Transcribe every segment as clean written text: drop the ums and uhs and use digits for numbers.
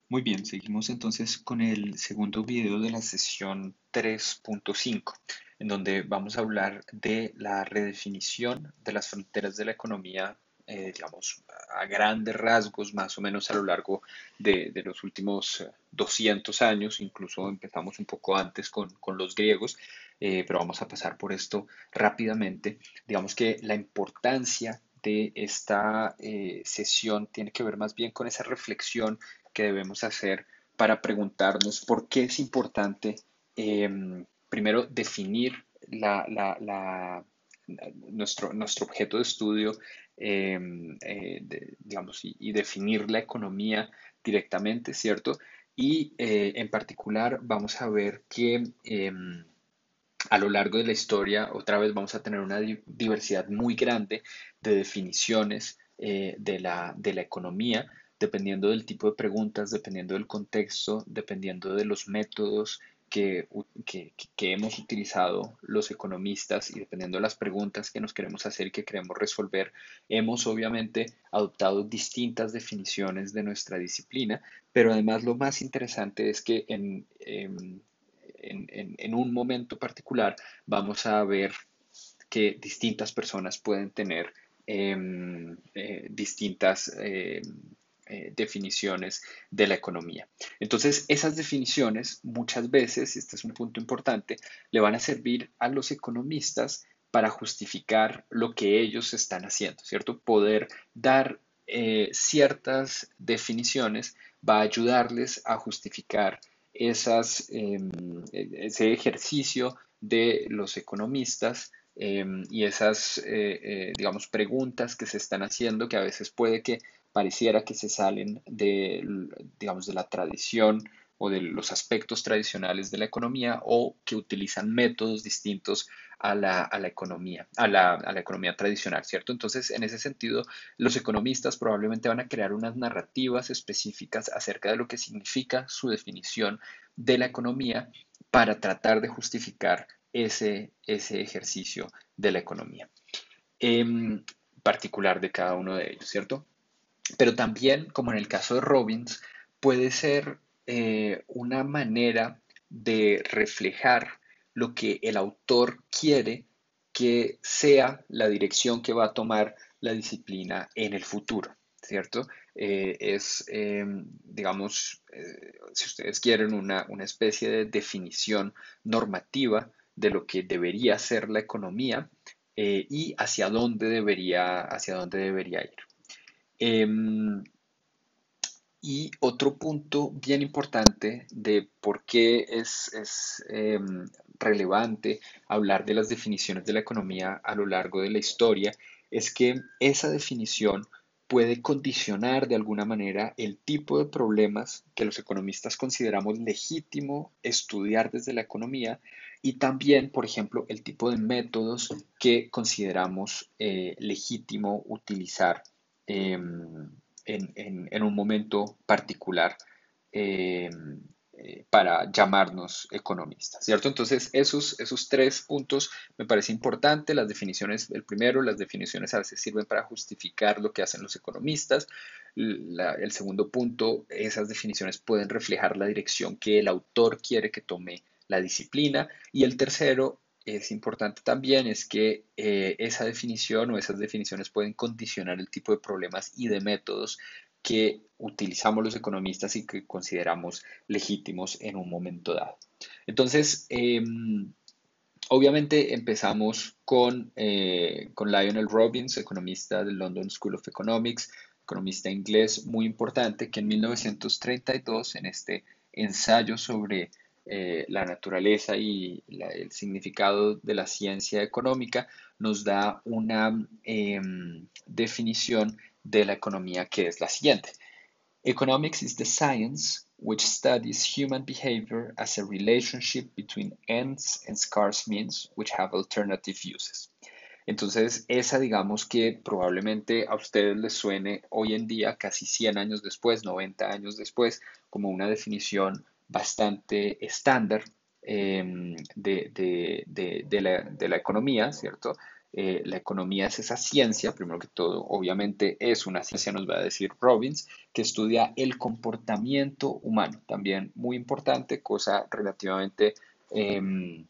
Muy bien, seguimos entonces con el segundo video de la sesión 3.5, en donde vamos a hablar de la redefinición de las fronteras de la economía, digamos, a grandes rasgos, más o menos a lo largo de los últimos 200 años, incluso empezamos un poco antes con los griegos, pero vamos a pasar por esto rápidamente. Digamos que la importancia de esta sesión tiene que ver más bien con esa reflexión que debemos hacer para preguntarnos por qué es importante, primero, definir nuestro objeto de estudio, digamos, y definir la economía directamente, ¿cierto? Y en particular vamos a ver que a lo largo de la historia, otra vez vamos a tener una diversidad muy grande de definiciones de la economía, dependiendo del tipo de preguntas, dependiendo del contexto, dependiendo de los métodos que hemos utilizado los economistas y dependiendo de las preguntas que nos queremos hacer y que queremos resolver, hemos obviamente adoptado distintas definiciones de nuestra disciplina, pero además lo más interesante es que en un momento particular vamos a ver que distintas personas pueden tener distintas definiciones de la economía. Entonces, esas definiciones muchas veces, y este es un punto importante, le van a servir a los economistas para justificar lo que ellos están haciendo, ¿cierto? Poder dar ciertas definiciones va a ayudarles a justificar ese ejercicio de los economistas y esas, digamos, preguntas que se están haciendo que a veces puede que pareciera que se salen de, digamos, de la tradición o de los aspectos tradicionales de la economía o que utilizan métodos distintos a la economía, a la economía tradicional, ¿cierto? Entonces, en ese sentido, los economistas probablemente van a crear unas narrativas específicas acerca de lo que significa su definición de la economía para tratar de justificar ese ejercicio de la economía particular de cada uno de ellos, ¿cierto? Pero también, como en el caso de Robbins, puede ser una manera de reflejar lo que el autor quiere que sea la dirección que va a tomar la disciplina en el futuro, ¿cierto? Digamos, si ustedes quieren, una especie de definición normativa de lo que debería ser la economía y hacia dónde debería ir. Em, y otro punto bien importante de por qué es relevante hablar de las definiciones de la economía a lo largo de la historia es que esa definición puede condicionar de alguna manera el tipo de problemas que los economistas consideramos legítimo estudiar desde la economía y también, por ejemplo, el tipo de métodos que consideramos legítimo utilizar en un momento particular eh, para llamarnos economistas, ¿cierto? Entonces, esos tres puntos me parece importante. Las definiciones, el primero, las definiciones a veces sirven para justificar lo que hacen los economistas. El segundo punto, esas definiciones pueden reflejar la dirección que el autor quiere que tome la disciplina. Y el tercero, es importante también es que esa definición o esas definiciones pueden condicionar el tipo de problemas y de métodos que utilizamos los economistas y que consideramos legítimos en un momento dado. Entonces, obviamente empezamos con Lionel Robbins, economista del London School of Economics, economista inglés muy importante, que en 1932, en este ensayo sobre la naturaleza y el significado de la ciencia económica, nos da una definición de la economía que es la siguiente. Economics is the science which studies human behavior as a relationship between ends and scarce means which have alternative uses. Entonces, esa digamos que probablemente a ustedes les suene hoy en día, casi 100 años después, 90 años después, como una definición bastante estándar de la economía, ¿cierto? la economía es esa ciencia, primero que todo, obviamente es una ciencia, nos va a decir Robbins, que estudia el comportamiento humano, también muy importante, cosa relativamente em,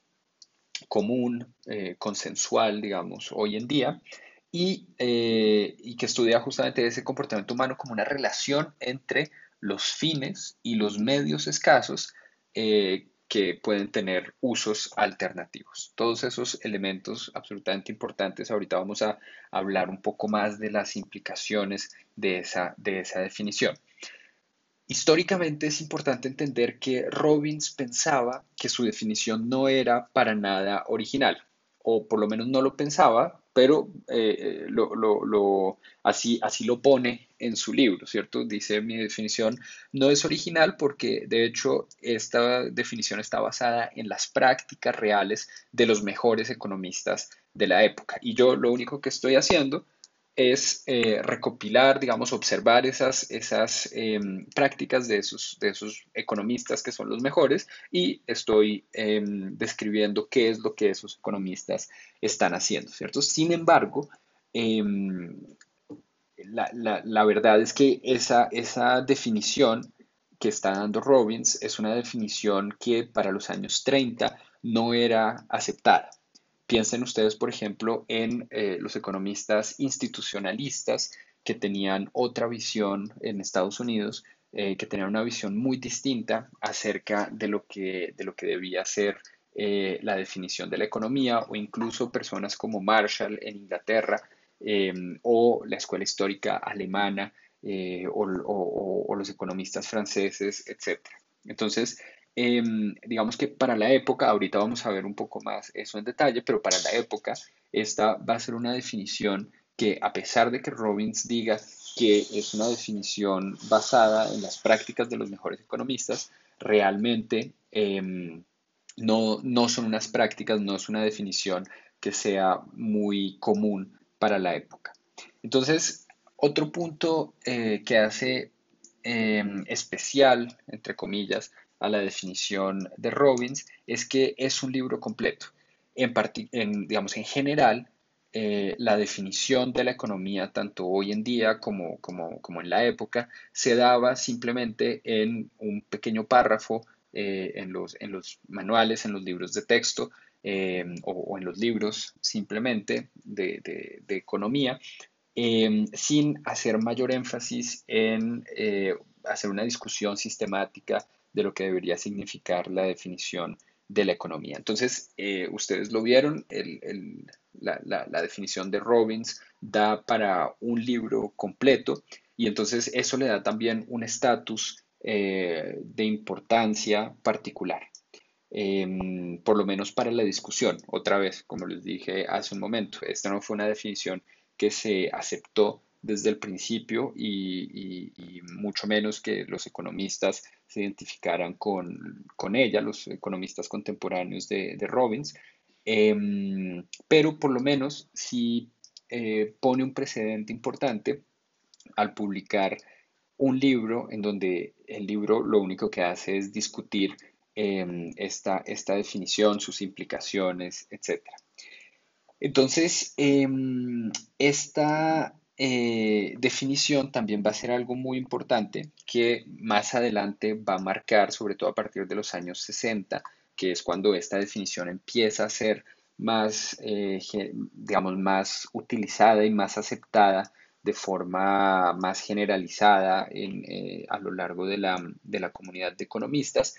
común, consensual, digamos, hoy en día, y que estudia justamente ese comportamiento humano como una relación entre los fines y los medios escasos que pueden tener usos alternativos. Todos esos elementos absolutamente importantes. Ahorita vamos a hablar un poco más de las implicaciones de esa definición. Históricamente es importante entender que Robbins pensaba que su definición no era para nada original, o por lo menos no lo pensaba, pero así lo pone en su libro, ¿cierto? Dice, mi definición no es original porque de hecho esta definición está basada en las prácticas reales de los mejores economistas de la época. Y yo lo único que estoy haciendo es recopilar, digamos, observar esas prácticas de esos economistas que son los mejores y estoy describiendo qué es lo que esos economistas están haciendo, ¿cierto? Sin embargo, em, la verdad es que esa definición que está dando Robbins es una definición que para los años 30 no era aceptada. Piensen ustedes, por ejemplo, en los economistas institucionalistas que tenían otra visión en Estados Unidos, que tenían una visión muy distinta acerca de lo que debía ser la definición de la economía, o incluso personas como Marshall en Inglaterra, eh, o la escuela histórica alemana, o los economistas franceses, etcétera. Entonces, digamos que para la época, ahorita vamos a ver un poco más eso en detalle, pero para la época esta va a ser una definición que, a pesar de que Robbins diga que es una definición basada en las prácticas de los mejores economistas, realmente no son unas prácticas, no es una definición que sea muy común para la época. Entonces, otro punto que hace especial, entre comillas, a la definición de Robbins es que es un libro completo. Digamos, en general, la definición de la economía, tanto hoy en día como en la época, se daba simplemente en un pequeño párrafo en los manuales, en los libros de texto, o en los libros simplemente de economía, sin hacer mayor énfasis en hacer una discusión sistemática de lo que debería significar la definición de la economía. Entonces, ustedes lo vieron, la definición de Robbins da para un libro completo, y entonces eso le da también un estatus de importancia particular, por lo menos para la discusión. Otra vez, como les dije hace un momento, esta no fue una definición que se aceptó desde el principio, y mucho menos que los economistas se identificaran con ella, los economistas contemporáneos de Robbins, pero por lo menos sí pone un precedente importante al publicar un libro en donde el libro lo único que hace es discutir esta definición, sus implicaciones, etcétera. Entonces, esta definición también va a ser algo muy importante que más adelante va a marcar, sobre todo a partir de los años 60, que es cuando esta definición empieza a ser más, digamos, más utilizada y más aceptada de forma más generalizada a lo largo de la comunidad de economistas.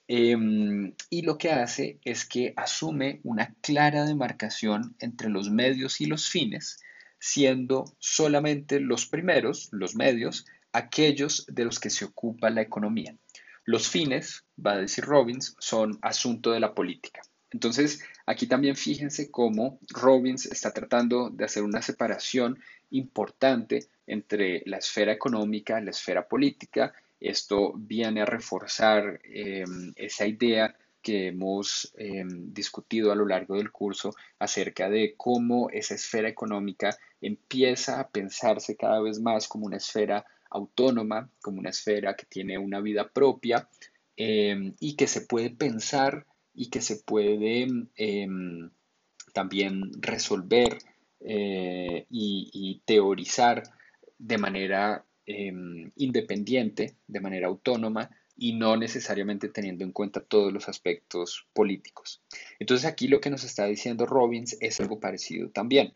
Y lo que hace es que asume una clara demarcación entre los medios y los fines, siendo solamente los primeros, los medios, aquellos de los que se ocupa la economía. Los fines, va a decir Robbins, son asunto de la política. Entonces, aquí también fíjense cómo Robbins está tratando de hacer una separación importante entre la esfera económica y la esfera política. Esto viene a reforzar esa idea que hemos discutido a lo largo del curso acerca de cómo esa esfera económica empieza a pensarse cada vez más como una esfera autónoma, como una esfera que tiene una vida propia, y que se puede pensar y que se puede también resolver y teorizar de manera independiente, de manera autónoma y no necesariamente teniendo en cuenta todos los aspectos políticos. Entonces aquí lo que nos está diciendo Robbins es algo parecido también.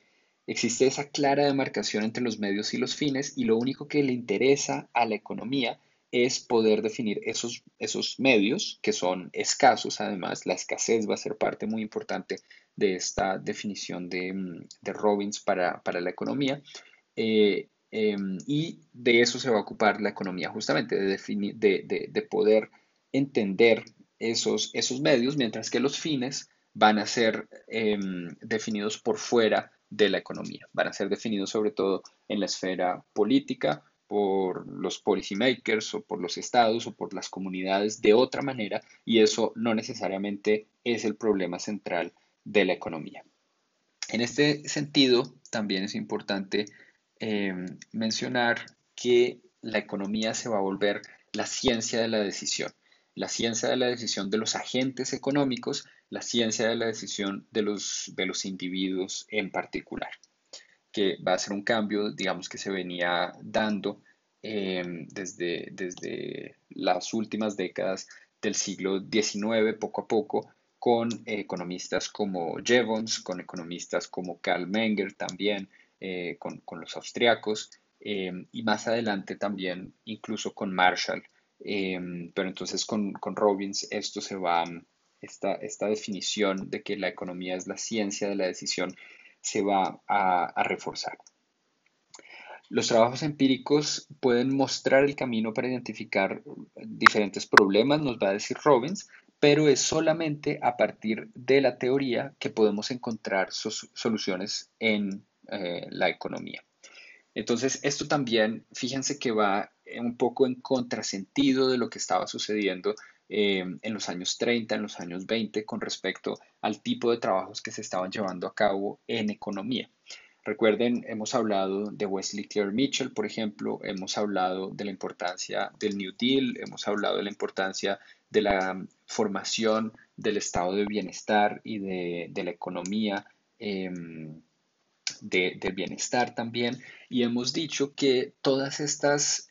Existe esa clara demarcación entre los medios y los fines y lo único que le interesa a la economía es poder definir esos medios que son escasos. Además, la escasez va a ser parte muy importante de esta definición de Robbins para la economía. Y de eso se va a ocupar la economía, justamente, de poder entender esos medios, mientras que los fines van a ser definidos por fuera de la economía, van a ser definidos sobre todo en la esfera política, por los policymakers o por los estados o por las comunidades de otra manera, y eso no necesariamente es el problema central de la economía. En este sentido, también es importante eh, mencionar que la economía se va a volver la ciencia de la ciencia de la decisión de los agentes económicos, la ciencia de la decisión de los individuos en particular, que va a ser un cambio, digamos, que se venía dando desde las últimas décadas del siglo XIX, poco a poco, con economistas como Jevons, con economistas como Karl Menger también, con los austriacos, y más adelante también incluso con Marshall. Pero entonces con Robbins esto se va, esta definición de que la economía es la ciencia de la decisión se va a reforzar. Los trabajos empíricos pueden mostrar el camino para identificar diferentes problemas, nos va a decir Robbins, pero es solamente a partir de la teoría que podemos encontrar soluciones en la economía. Entonces, esto también, fíjense que va un poco en contrasentido de lo que estaba sucediendo en los años 30, en los años 20, con respecto al tipo de trabajos que se estaban llevando a cabo en economía. Recuerden, hemos hablado de Wesley Clerk Mitchell, por ejemplo, hemos hablado de la importancia del New Deal, hemos hablado de la importancia de la formación del estado de bienestar y de la economía del bienestar también, y hemos dicho que todas estas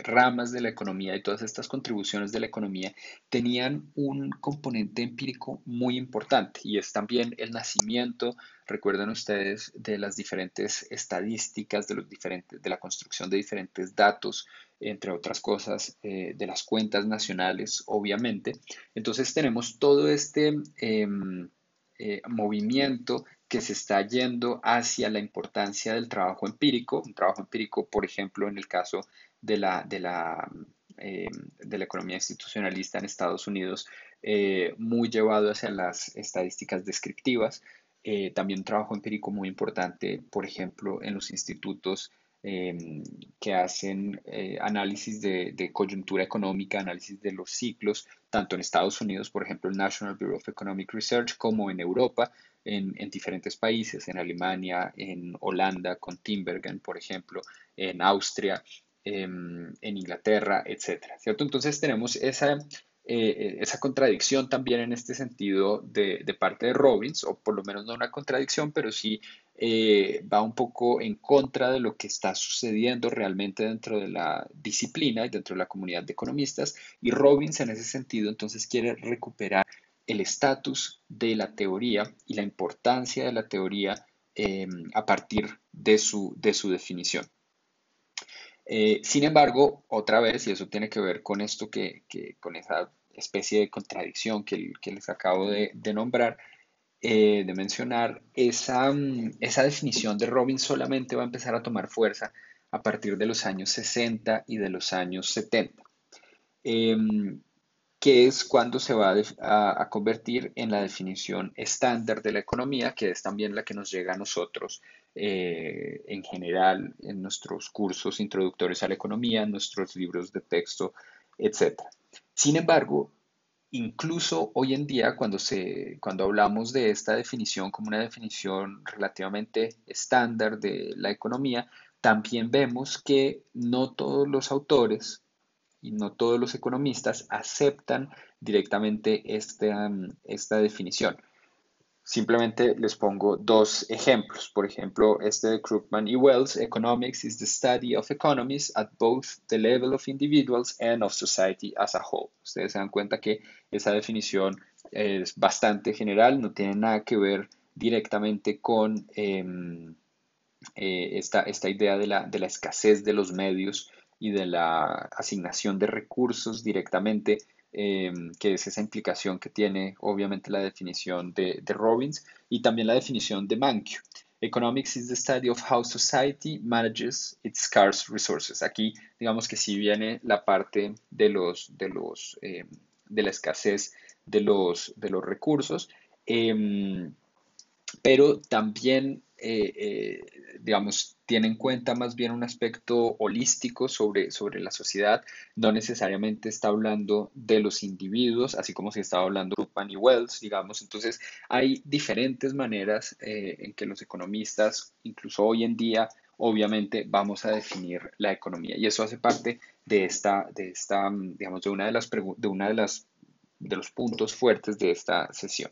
ramas de la economía y todas estas contribuciones de la economía tenían un componente empírico muy importante y es también el nacimiento, recuerden ustedes, de las diferentes estadísticas, de la construcción de diferentes datos, entre otras cosas, de las cuentas nacionales, obviamente. Entonces tenemos todo este movimiento que se está yendo hacia la importancia del trabajo empírico, un trabajo empírico, por ejemplo, en el caso de la economía institucionalista en Estados Unidos, muy llevado hacia las estadísticas descriptivas. También un trabajo empírico muy importante, por ejemplo, en los institutos que hacen análisis de coyuntura económica, análisis de los ciclos, tanto en Estados Unidos, por ejemplo, el National Bureau of Economic Research, como en Europa, en diferentes países, en Alemania, en Holanda, con Tinbergen, por ejemplo, en Austria, en Inglaterra, etcétera, ¿cierto? Entonces tenemos esa contradicción también en este sentido de parte de Robbins, o por lo menos no una contradicción, pero sí va un poco en contra de lo que está sucediendo realmente dentro de la disciplina y dentro de la comunidad de economistas. Y Robbins en ese sentido entonces quiere recuperar el estatus de la teoría y la importancia de la teoría a partir de su definición. Sin embargo, otra vez, y eso tiene que ver con esto con esa especie de contradicción que les acabo de nombrar, de mencionar, esa definición de Robbins solamente va a empezar a tomar fuerza a partir de los años 60 y de los años 70, que es cuando se va a convertir en la definición estándar de la economía, que es también la que nos llega a nosotros en general en nuestros cursos introductorios a la economía, en nuestros libros de texto, etcétera. Sin embargo, incluso hoy en día, cuando hablamos de esta definición como una definición relativamente estándar de la economía, también vemos que no todos los autores y no todos los economistas aceptan directamente esta definición. Simplemente les pongo dos ejemplos. Por ejemplo, este de Krugman y Wells: Economics is the study of economies at both the level of individuals and of society as a whole. Ustedes se dan cuenta que esa definición es bastante general, no tiene nada que ver directamente con esta idea de la escasez de los medios y de la asignación de recursos directamente, que es esa implicación que tiene obviamente la definición de Robbins y también la definición de Mankiw. Economics is the study of how society manages its scarce resources. Aquí, digamos que sí viene la parte de la escasez de los recursos, eh, pero también, digamos, tiene en cuenta más bien un aspecto holístico sobre la sociedad. No necesariamente está hablando de los individuos, así como si estaba hablando Krugman y Wells, digamos. Entonces, hay diferentes maneras en que los economistas, incluso hoy en día, obviamente, vamos a definir la economía. Y eso hace parte digamos, de los puntos fuertes de esta sesión.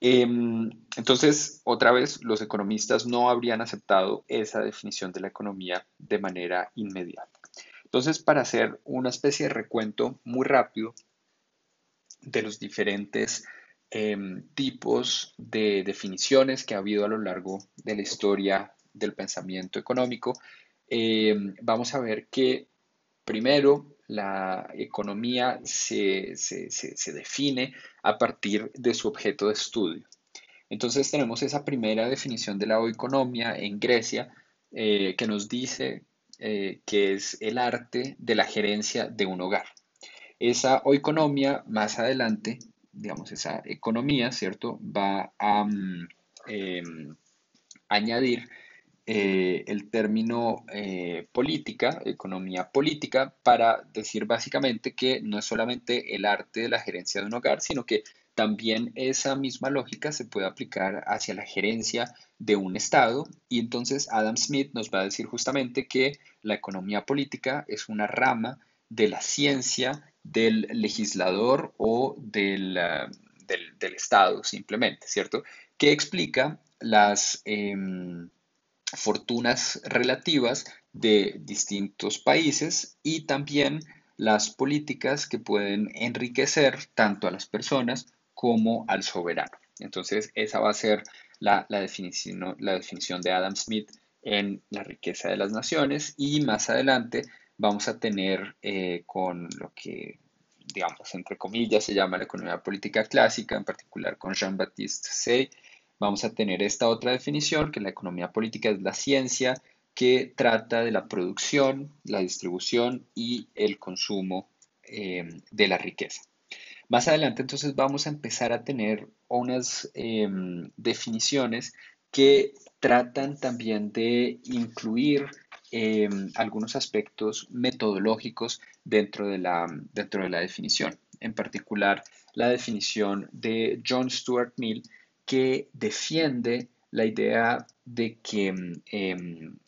Entonces, otra vez, los economistas no habrían aceptado esa definición de la economía de manera inmediata. Entonces, para hacer una especie de recuento muy rápido de los diferentes tipos de definiciones que ha habido a lo largo de la historia del pensamiento económico, vamos a ver que primero la economía se define a partir de su objeto de estudio. Entonces tenemos esa primera definición de la oikonomia en Grecia, que nos dice que es el arte de la gerencia de un hogar. Esa oikonomia más adelante, digamos, esa economía, ¿cierto? Va a añadir el término política, economía política, para decir básicamente que no es solamente el arte de la gerencia de un hogar, sino que también esa misma lógica se puede aplicar hacia la gerencia de un Estado. Y entonces Adam Smith nos va a decir justamente que la economía política es una rama de la ciencia del legislador o del Estado, simplemente, ¿cierto? Que explica las fortunas relativas de distintos países y también las políticas que pueden enriquecer tanto a las personas como al soberano. Entonces, esa va a ser la definición de Adam Smith en La riqueza de las naciones, y más adelante vamos a tener con lo que, digamos, entre comillas, se llama la economía política clásica, en particular con Jean-Baptiste Say. Vamos a tener esta otra definición, que la economía política es la ciencia que trata de la producción, la distribución y el consumo de la riqueza. Más adelante entonces vamos a empezar a tener unas definiciones que tratan también de incluir algunos aspectos metodológicos dentro de la definición. En particular, la definición de John Stuart Mill, que defiende la idea de que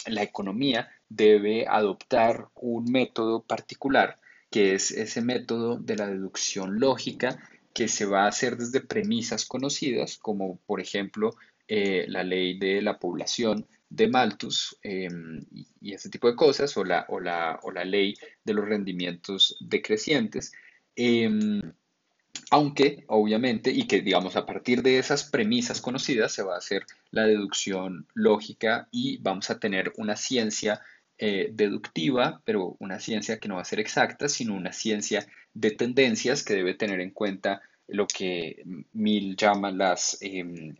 la economía debe adoptar un método particular, que es ese método de la deducción lógica, que se va a hacer desde premisas conocidas, como por ejemplo la ley de la población de Malthus, y ese tipo de cosas, o la ley de los rendimientos decrecientes. Aunque, obviamente, y que digamos a partir de esas premisas conocidas se va a hacer la deducción lógica y vamos a tener una ciencia deductiva, pero una ciencia que no va a ser exacta, sino una ciencia de tendencias que debe tener en cuenta lo que Mill llama las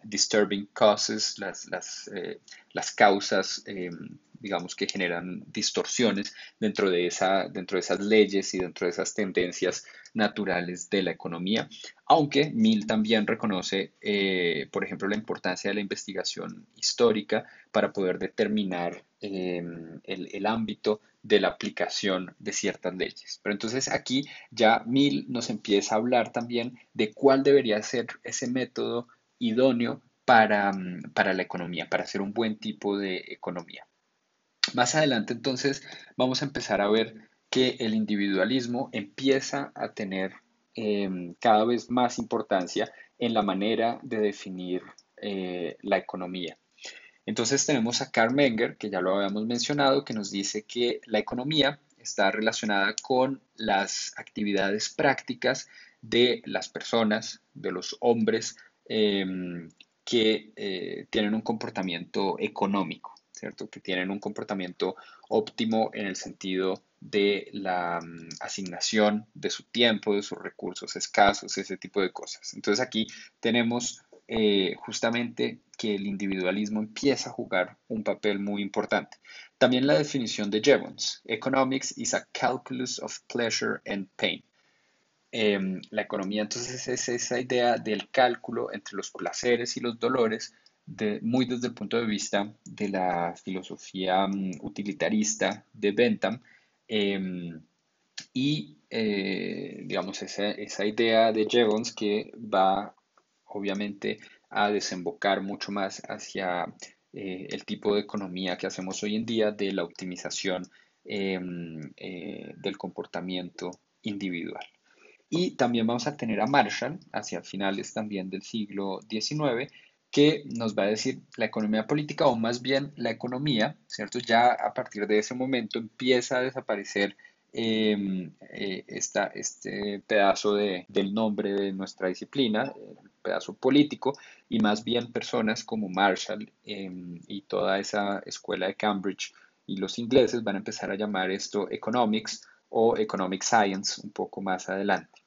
disturbing causes, las causas, digamos, que generan distorsiones dentro de esas leyes y dentro de esas tendencias naturales de la economía, aunque Mill también reconoce, por ejemplo, la importancia de la investigación histórica para poder determinar el ámbito de la aplicación de ciertas leyes. Pero entonces aquí ya Mill nos empieza a hablar también de cuál debería ser ese método idóneo para la economía, para hacer un buen tipo de economía. Más adelante, entonces, vamos a empezar a ver que el individualismo empieza a tener cada vez más importancia en la manera de definir la economía. Entonces tenemos a Karl Menger, que ya lo habíamos mencionado, que nos dice que la economía está relacionada con las actividades prácticas de las personas, de los hombres, que tienen un comportamiento económico, ¿cierto? Que tienen un comportamiento óptimo en el sentido de la asignación de su tiempo, de sus recursos escasos, ese tipo de cosas. Entonces aquí tenemos justamente que el individualismo empieza a jugar un papel muy importante. También la definición de Jevons: Economics is a calculus of pleasure and pain. La economía entonces es esa idea del cálculo entre los placeres y los dolores, muy desde el punto de vista de la filosofía utilitarista de Bentham, digamos esa idea de Jevons que va obviamente a desembocar mucho más hacia el tipo de economía que hacemos hoy en día de la optimización del comportamiento individual. Y también vamos a tener a Marshall hacia finales también del siglo XIX, que nos va a decir la economía política, o más bien la economía, ¿cierto? Ya a partir de ese momento empieza a desaparecer este pedazo del nombre de nuestra disciplina, el pedazo político, y más bien personas como Marshall y toda esa escuela de Cambridge y los ingleses van a empezar a llamar esto economics o economic science un poco más adelante.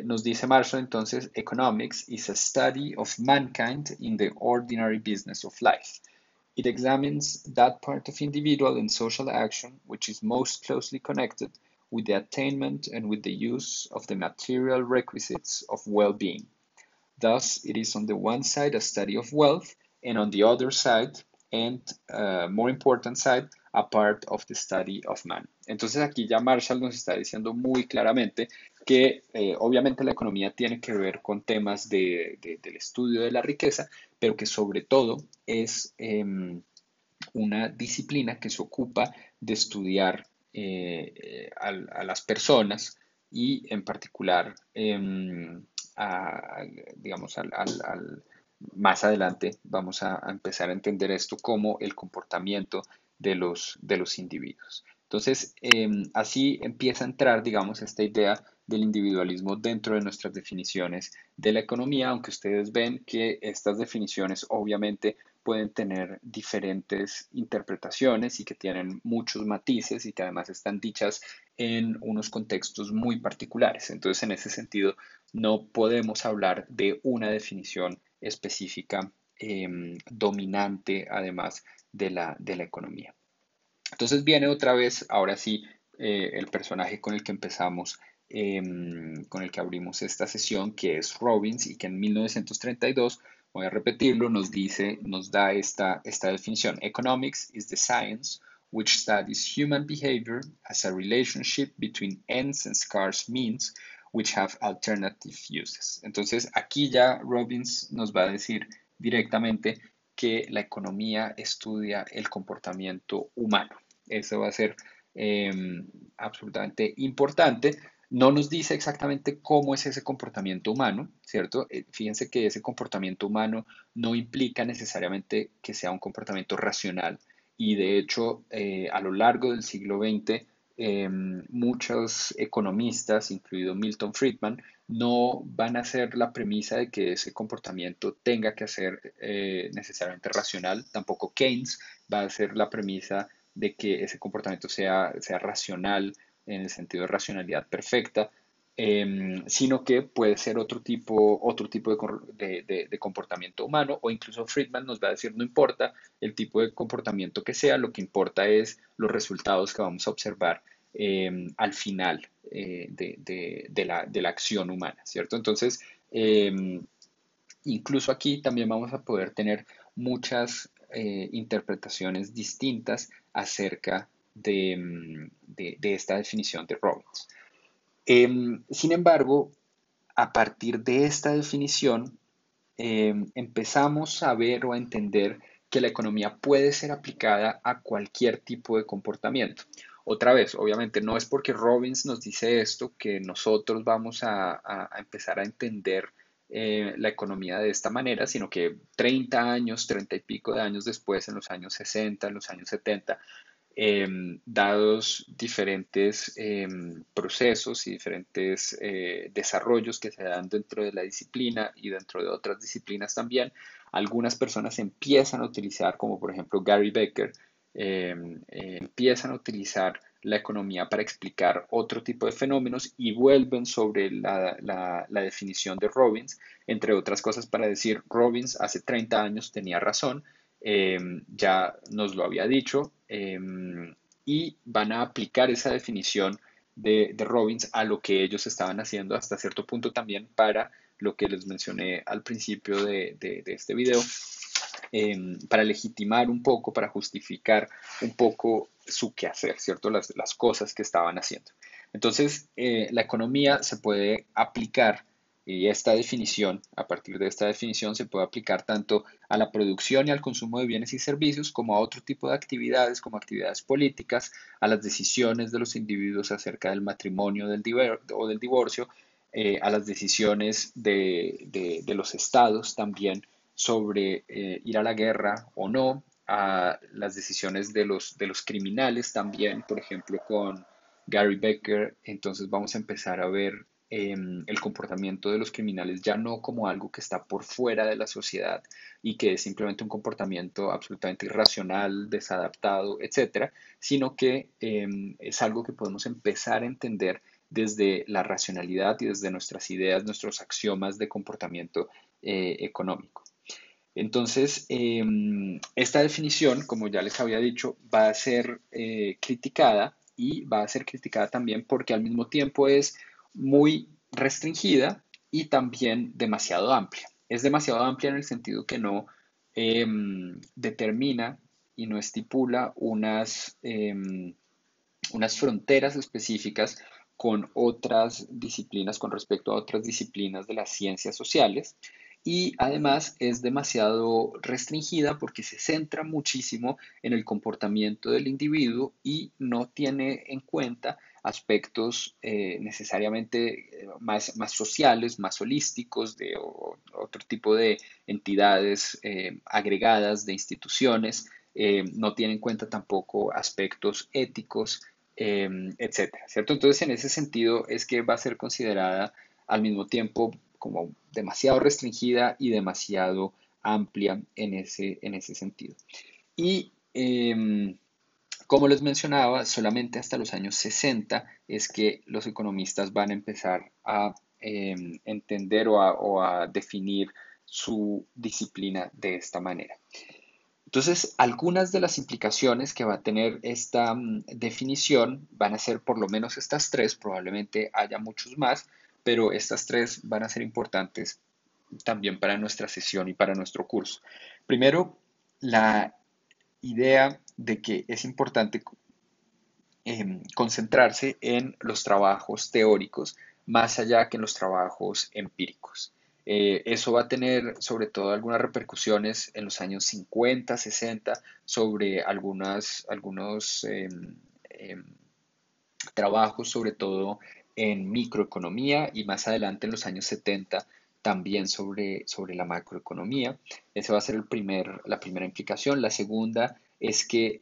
Nos dice Marshall entonces: Economics is a study of mankind in the ordinary business of life. It examines that part of individual and social action which is most closely connected with the attainment and with the use of the material requisites of well-being. Thus, it is on the one side a study of wealth, and on the other side, and more important side, a part of the study of man. Entonces aquí ya Marshall nos está diciendo muy claramente que obviamente la economía tiene que ver con temas del estudio de la riqueza, pero que sobre todo es una disciplina que se ocupa de estudiar a las personas y en particular, digamos, más adelante vamos a empezar a entender esto como el comportamiento de los individuos. Entonces, así empieza a entrar, digamos, esta idea del individualismo dentro de nuestras definiciones de la economía, aunque ustedes ven que estas definiciones obviamente pueden tener diferentes interpretaciones y que tienen muchos matices y que además están dichas en unos contextos muy particulares. Entonces, en ese sentido, no podemos hablar de una definición específica dominante, además de la economía. Entonces viene otra vez, ahora sí, el personaje con el que empezamos, con el que abrimos esta sesión, que es Robbins, y que en 1932, voy a repetirlo, nos dice, nos da esta definición: Economics is the science which studies human behavior as a relationship between ends and scarce means which have alternative uses. Entonces aquí ya Robbins nos va a decir directamente que la economía estudia el comportamiento humano. Eso va a ser eh, absolutamente importante. No nos dice exactamente cómo es ese comportamiento humano, ¿cierto? Fíjense que ese comportamiento humano no implica necesariamente que sea un comportamiento racional, y de hecho a lo largo del siglo XX muchos economistas, incluido Milton Friedman, no van a hacer la premisa de que ese comportamiento tenga que ser necesariamente racional. Tampoco Keynes va a hacer la premisa de que ese comportamiento sea racional en el sentido de racionalidad perfecta, sino que puede ser otro tipo de comportamiento humano, o incluso Friedman nos va a decir: no importa el tipo de comportamiento que sea, lo que importa es los resultados que vamos a observar al final de la acción humana, ¿cierto? Entonces, incluso aquí también vamos a poder tener muchas interpretaciones distintas acerca de esta definición de Robbins. Sin embargo, a partir de esta definición, empezamos a ver o a entender que la economía puede ser aplicada a cualquier tipo de comportamiento. Otra vez, obviamente, no es porque Robbins nos dice esto que nosotros vamos a empezar a entender la economía de esta manera, sino que 30 años, 30 y pico de años después, en los años 60, en los años 70, dados diferentes procesos y diferentes desarrollos que se dan dentro de la disciplina y dentro de otras disciplinas también, algunas personas empiezan a utilizar, como por ejemplo Gary Becker, empiezan a utilizar la economía para explicar otro tipo de fenómenos y vuelven sobre la definición de Robbins, entre otras cosas para decir, Robbins hace 30 años tenía razón, ya nos lo había dicho, y van a aplicar esa definición de Robbins a lo que ellos estaban haciendo hasta cierto punto también para lo que les mencioné al principio de este video, para legitimar un poco, para justificar un poco su quehacer, ¿cierto? Las cosas que estaban haciendo. Entonces, la economía se puede aplicar y esta definición, a partir de esta definición, se puede aplicar tanto a la producción y al consumo de bienes y servicios como a otro tipo de actividades, como actividades políticas, a las decisiones de los individuos acerca del matrimonio o del divorcio, a las decisiones de los estados también sobre ir a la guerra o no, a las decisiones de los criminales también, por ejemplo, con Gary Becker. Entonces vamos a empezar a ver el comportamiento de los criminales ya no como algo que está por fuera de la sociedad y que es simplemente un comportamiento absolutamente irracional, desadaptado, etcétera, sino que es algo que podemos empezar a entender desde la racionalidad y desde nuestras ideas, nuestros axiomas de comportamiento económico. Entonces, esta definición, como ya les había dicho, va a ser criticada y va a ser criticada también porque al mismo tiempo es muy restringida y también demasiado amplia. Es demasiado amplia en el sentido que no determina y no estipula unas fronteras específicas con otras disciplinas, con respecto a otras disciplinas de las ciencias sociales. Y además es demasiado restringida porque se centra muchísimo en el comportamiento del individuo y no tiene en cuenta aspectos necesariamente más sociales, más holísticos, otro tipo de entidades agregadas, de instituciones. No tiene en cuenta tampoco aspectos éticos, etcétera, ¿cierto? Entonces, en ese sentido es que va a ser considerada al mismo tiempo como demasiado restringida y demasiado amplia en ese sentido. Y como les mencionaba, solamente hasta los años 60 es que los economistas van a empezar a entender o a definir su disciplina de esta manera. Entonces, algunas de las implicaciones que va a tener esta definición van a ser por lo menos estas tres, probablemente haya muchos más, pero estas tres van a ser importantes también para nuestra sesión y para nuestro curso. Primero, la idea de que es importante concentrarse en los trabajos teóricos más allá que en los trabajos empíricos. Eso va a tener sobre todo algunas repercusiones en los años 50, 60 sobre algunos trabajos, sobre todo en microeconomía y más adelante en los años 70 también sobre la macroeconomía. Esa va a ser la primera implicación. La segunda es que,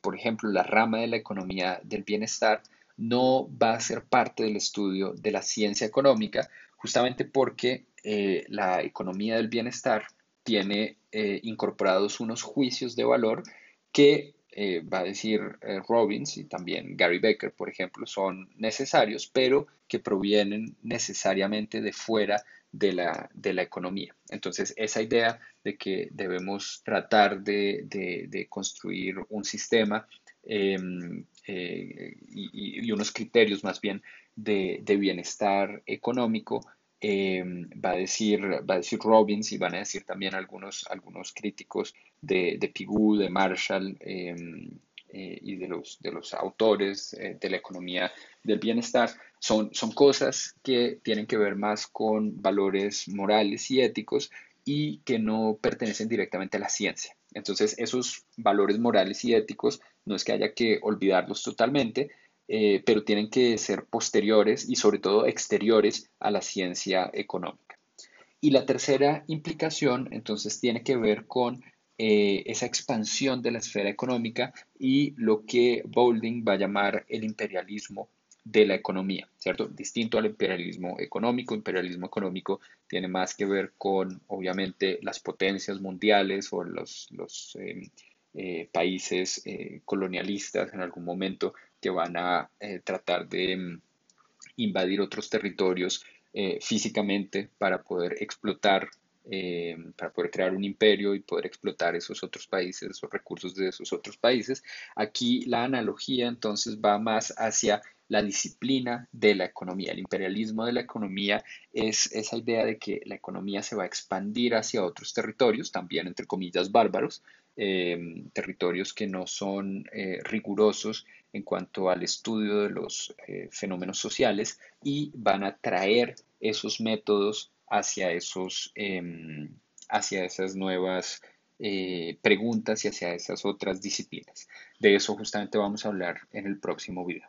por ejemplo, la rama de la economía del bienestar no va a ser parte del estudio de la ciencia económica, justamente porque la economía del bienestar tiene incorporados unos juicios de valor que va a decir Robbins y también Gary Becker, por ejemplo, son necesarios, pero que provienen necesariamente de fuera de la economía. Entonces, esa idea de que debemos tratar de construir un sistema y unos criterios más bien de bienestar económico, va a decir Robbins y van a decir también algunos críticos de Pigou, de Marshall y de los autores de la economía del bienestar, son cosas que tienen que ver más con valores morales y éticos y que no pertenecen directamente a la ciencia. Entonces, esos valores morales y éticos no es que haya que olvidarlos totalmente, pero tienen que ser posteriores y sobre todo exteriores a la ciencia económica. Y la tercera implicación, entonces, tiene que ver con esa expansión de la esfera económica y lo que Boulding va a llamar el imperialismo de la economía, ¿cierto? Distinto al imperialismo económico. Imperialismo económico tiene más que ver con, obviamente, las potencias mundiales o los países colonialistas en algún momento que van a tratar de invadir otros territorios físicamente para poder crear un imperio y poder explotar esos otros países, esos recursos de esos otros países. Aquí la analogía entonces va más hacia la disciplina de la economía. El imperialismo de la economía es esa idea de que la economía se va a expandir hacia otros territorios, también entre comillas bárbaros, territorios que no son rigurosos en cuanto al estudio de los fenómenos sociales y van a traer esos métodos hacia esas nuevas preguntas y hacia esas otras disciplinas. De eso justamente vamos a hablar en el próximo video.